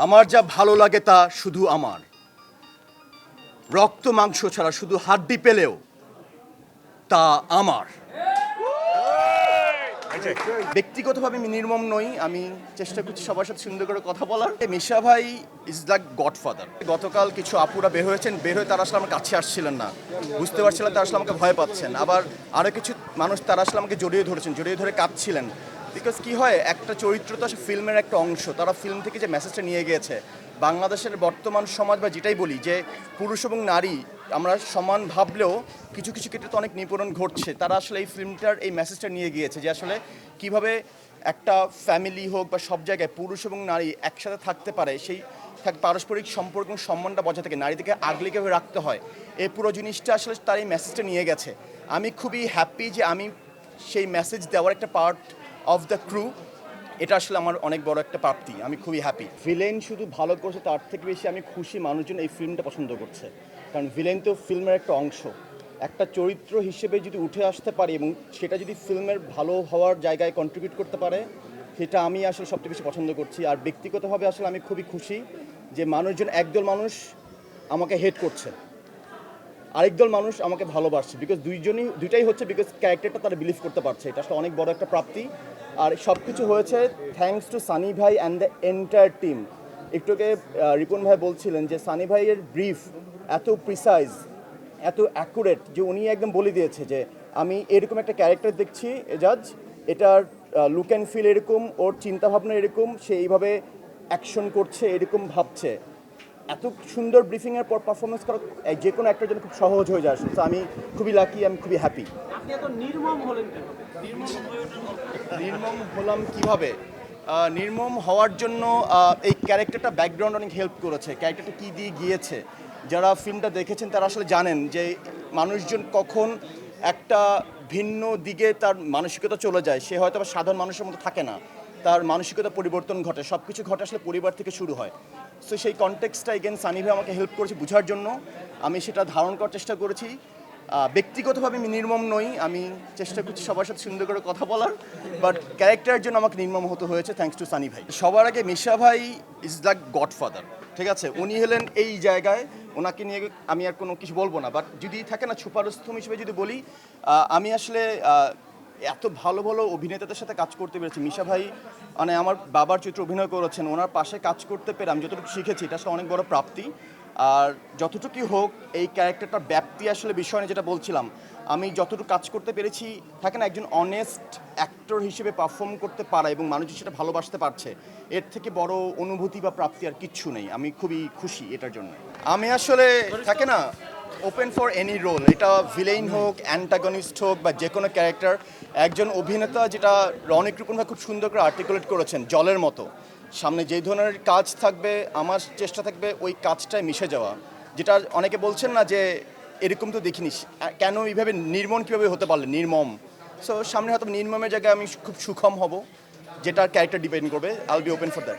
আমার যা ভালো লাগে তা শুধু আমার, রক্ত মাংস ছাড়া শুধু হাড্ডি পেলেও তা আমার। ব্যক্তিগতভাবে আমি নির্মম নই, আমি চেষ্টা করছি সবার সাথে সুন্দর করে কথা বলার। মিশা ভাই ইজ দ্য গডফাদার। গতকাল কিছু আপুরা বের হয়েছেন, বের হয়ে তারা আসলে আমার কাছে আসছিলেন না, বুঝতে পারছিলেন তারা আসলে আমাকে ভয় পাচ্ছেন। আবার আরও কিছু মানুষ তারা আসলে আমাকে জড়িয়ে ধরেছেন, জড়িয়ে ধরে কাঁদছিলেন। বিকজ কী হয়, একটা চরিত্র তো আসলে ফিল্মের একটা অংশ, তারা ফিল্ম থেকে যে মেসেজটা নিয়ে গিয়েছে, বাংলাদেশের বর্তমান সমাজ বা যেটাই বলি যে পুরুষ এবং নারী আমরা সমান ভাবলেও কিছু কিছু ক্ষেত্রে তো অনেক নিপীড়ন ঘটছে। তারা আসলে এই ফিল্মটার এই মেসেজটা নিয়ে গিয়েছে যে আসলে কিভাবে একটা ফ্যামিলি হোক বা সব জায়গায় পুরুষ এবং নারী একসাথে থাকতে পারে, সেই পারস্পরিক সম্পর্ক এবং সম্মানটা বজায় থাকে, নারীদেরকে আগলে কীভাবে রাখতে হয়, এই পুরো জিনিসটা আসলে তার এই মেসেজটা নিয়ে গেছে। আমি খুবই হ্যাপি যে আমি সেই মেসেজ দেওয়ার একটা পার্ট অফ দ্য ক্রু। এটা আসলে আমার অনেক বড় একটা প্রাপ্তি, আমি খুবই হ্যাপি। ভিলেন শুধু ভালো করছে তার থেকে বেশি আমি খুশি মানুষজন এই ফিল্মটা পছন্দ করছে, কারণ ভিলেন তো ফিল্মের একটা অংশ। একটা চরিত্র হিসেবে যদি উঠে আসতে পারি এবং সেটা যদি ফিল্মের ভালো হওয়ার জায়গায় কন্ট্রিবিউট করতে পারে, সেটা আমি আসলে সবচেয়ে বেশি পছন্দ করছি। আর ব্যক্তিগতভাবে আসলে আমি খুবই খুশি যে মানুষজন, একদল মানুষ আমাকে হেট করছে, আরেকদল মানুষ আমাকে ভালোবাসছে, বিকজ দুইটাই হচ্ছে বিকজ ক্যারেক্টারটা তারা বিলিভ করতে পারছে। এটা আসলে অনেক বড় একটা প্রাপ্তি। আর সব কিছু হয়েছে থ্যাঙ্কস টু সানি ভাই অ্যান্ড দ্য এন্টায়ার টিম। একটুকে রিপন ভাই বলছিলেন যে সানি ভাইয়ের ব্রিফ এত প্রিসাইজ, এত অ্যাকুরেট যে উনি একদম বলে দিয়েছে যে আমি এরকম একটা ক্যারেক্টার দেখছি এজাজ, এটার লুক অ্যান্ড ফিল এরকম, ওর চিন্তাভাবনা এরকম, সে এইভাবে অ্যাকশন করছে, এরকম ভাবছে। এত সুন্দর ব্রিফিংয়ের পর পারফরমেন্স করা যে কোনো একটার জন্য খুব সহজ হয়ে যায়। তো আমি খুবই লাকি, আমি খুবই হ্যাপি। আপনি এত নির্মম হলেন কেন? নির্মম হলাম কিভাবে? নির্মম হওয়ার জন্য এই ক্যারেক্টারটা ব্যাকগ্রাউন্ড অনেক হেল্প করেছে। ক্যারেক্টারটা কী দিয়ে গিয়েছে, যারা ফিল্মটা দেখেছেন তারা আসলে জানেন যে মানুষজন কখন একটা ভিন্ন দিকে তার মানসিকতা চলে যায়, সে হয়তো আবার সাধারণ মানুষের মতো থাকে না, তার মানসিকতা পরিবর্তন ঘটে, সব কিছু ঘটে আসলে পরিবার থেকে শুরু হয়। সো সেই কনটেক্সটটা এগেন সানি ভাই আমাকে হেল্প করেছে বোঝার জন্য, আমি সেটা ধারণ করার চেষ্টা করেছি। ব্যক্তিগতভাবে আমি নির্মম নই, আমি চেষ্টা করছি সবার সাথে সুন্দর করে কথা বলার, বাট ক্যারেক্টারের জন্য আমাকে নির্মম হতে হয়েছে থ্যাঙ্কস টু সানি ভাই। সবার আগে মিশা ভাই ইজ দ্য গডফাদার, ঠিক আছে? উনি হলেন এই জায়গায়, ওনাকে নিয়ে আমি আর কোনো কিছু বলবো না, বাট যদি থাকে না সুপারস্থম হিসেবে যদি বলি, আমি আসলে এত ভালো ভালো অভিনেতাদের সাথে কাজ করতে পেরেছি। মিশা ভাই মানে আমার বাবার চরিত্রে অভিনয় করেছেন, ওনার পাশে কাজ করতে পেরে আমি যতটুকু শিখেছি এটা আসলে অনেক বড় প্রাপ্তি। আর যতটুকুই হোক এই ক্যারেক্টারটার ব্যাপ্তি আসলে বিষয় নিয়ে যেটা বলছিলাম, আমি যতটুকু কাজ করতে পেরেছি, থাকে না একজন অনেস্ট অ্যাক্টর হিসেবে পারফর্ম করতে পারা এবং মানুষ সেটা ভালোবাসতে পারছে, এর থেকে বড় অনুভূতি বা প্রাপ্তি আর কিচ্ছু নেই। আমি খুবই খুশি এটার জন্য। আমি আসলে থাকে না ওপেন ফর এনি রোল, এটা ভিলেইন হোক, অ্যান্টাগনিস্ট হোক বা যে কোনো ক্যারেক্টার। একজন অভিনেতা, যেটা রনিক রূপন ভাই খুব সুন্দর করে আর্টিকুলেট করেছেন, জলের মতো সামনে যেই ধরনের কাজ থাকবে আমার চেষ্টা থাকবে ওই কাজটায় মিশে যাওয়া। যেটা অনেকে বলছেন না যে এরকম তো দেখিনি, কেন এইভাবে নির্মম কীভাবে হতে পারলে নির্মম। সো সামনে হয়তো নির্মমের জায়গায় আমি খুব সুখম হব, যেটার ক্যারেক্টার ডিপেন্ড করবে। I will be open for that.